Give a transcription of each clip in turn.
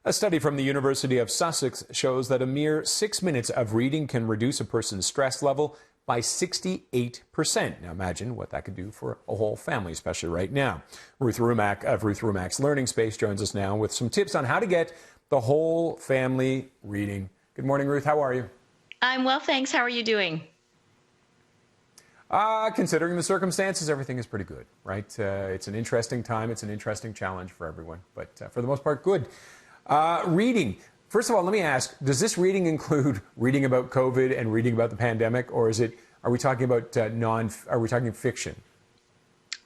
A study from the University of Sussex shows that a mere 6 minutes of reading can reduce a person's stress level by 68%. Now imagine what that could do for a whole family, especially right now. Ruth Rumack of Ruth Rumack's Learning Space joins us now with some tips on how to get the whole family reading. Good morning, Ruth. How are you? I'm well, thanks. How are you doing? Considering the circumstances, everything is pretty good, right? It's an interesting time. It's an interesting challenge for everyone, but for the most part, good. Reading. First of all, let me ask, does this reading include reading about COVID and reading about the pandemic, or are we talking about are we talking fiction?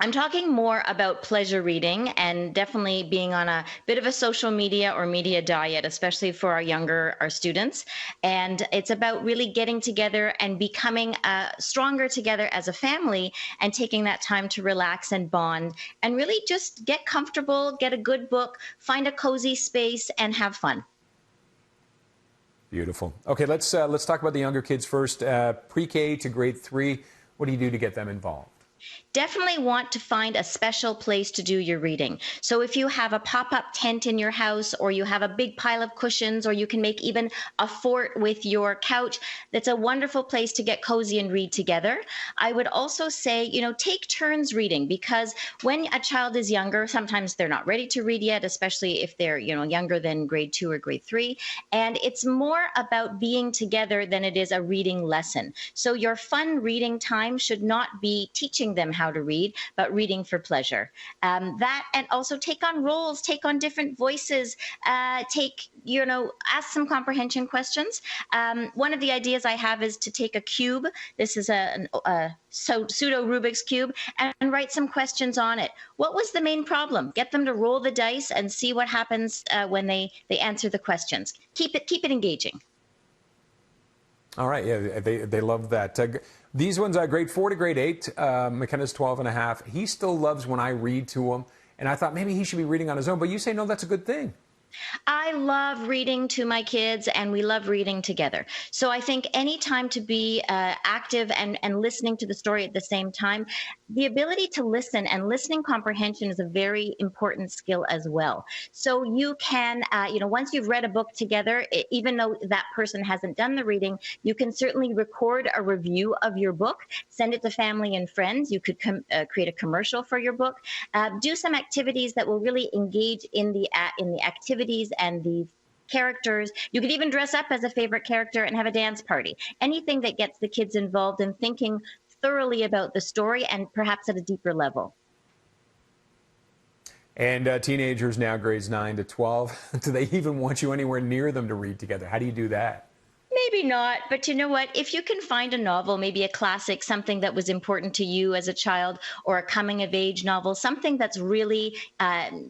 I'm talking more about pleasure reading and definitely being on a bit of a social media or media diet, especially for our students. And it's about really getting together and becoming stronger together as a family and taking that time to relax and bond and really just get comfortable, get a good book, find a cozy space and have fun. Beautiful. Okay, let's talk about the younger kids first. Pre-K to grade 3. What do you do to get them involved? Definitely want to find a special place to do your reading. So if you have a pop-up tent in your house, or you have a big pile of cushions, or you can make even a fort with your couch, that's a wonderful place to get cozy and read together. I would also say, take turns reading, because when a child is younger, sometimes they're not ready to read yet, especially if they're, younger than grade 2 or grade 3. And it's more about being together than it is a reading lesson. So your fun reading time should not be teaching them how to read, but reading for pleasure. That, and also take on roles, take on different voices, ask some comprehension questions. One of the ideas I have is to take a cube. This is a pseudo Rubik's Cube, and write some questions on it. What was the main problem? Get them to roll the dice and see what happens when they answer the questions. Keep it engaging. All right, yeah, they love that. These ones are grade 4 to grade 8. McKenna's 12 and a half. He still loves when I read to him, and I thought maybe he should be reading on his own, but you say, no, that's a good thing. I love reading to my kids, and we love reading together. So I think any time to be active and listening to the story at the same time, the ability to listen and listening comprehension is a very important skill as well. So you can, once you've read a book together, even though that person hasn't done the reading, you can certainly record a review of your book, send it to family and friends. You could create a commercial for your book, do some activities that will really engage in the activities and the characters. You could even dress up as a favorite character and have a dance party. Anything that gets the kids involved in thinking thoroughly about the story and perhaps at a deeper level. And teenagers now, grades 9 to 12, do they even want you anywhere near them to read together? How do you do that? Maybe not, but you know what? If you can find a novel, maybe a classic, something that was important to you as a child, or a coming-of-age novel, something that's really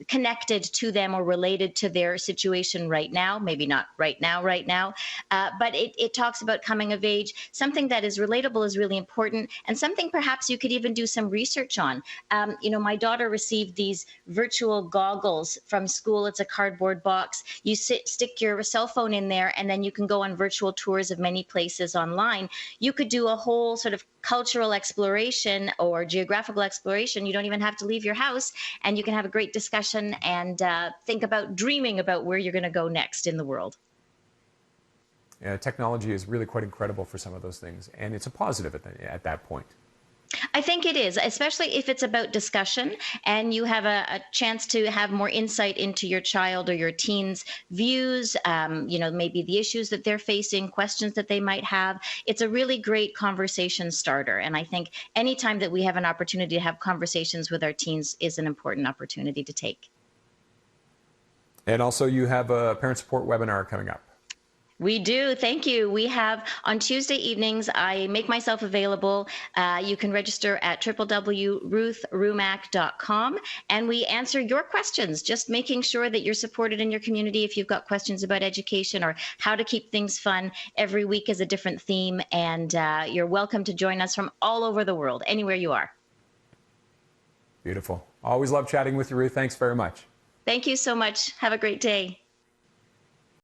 connected to them or related to their situation right now, maybe not right now, but it talks about coming of age, something that is relatable is really important, and something perhaps you could even do some research on. My daughter received these virtual goggles from school. It's a cardboard box. You stick your cell phone in there, and then you can go on virtual tours of many places online. You could do a whole sort of cultural exploration or geographical exploration. You don't even have to leave your house, and you can have a great discussion and think about dreaming about where you're going to go next in the world. Yeah, technology is really quite incredible for some of those things, and it's a positive at that point. I think it is, especially if it's about discussion and you have a chance to have more insight into your child or your teen's views, maybe the issues that they're facing, questions that they might have. It's a really great conversation starter. And I think anytime that we have an opportunity to have conversations with our teens is an important opportunity to take. And also you have a parent support webinar coming up. We do. Thank you. We have on Tuesday evenings, I make myself available. You can register at www.ruthrumack.com, and we answer your questions, just making sure that you're supported in your community. If you've got questions about education or how to keep things fun, every week is a different theme, and you're welcome to join us from all over the world, anywhere you are. Beautiful. Always love chatting with you, Ruth. Thanks very much. Thank you so much. Have a great day.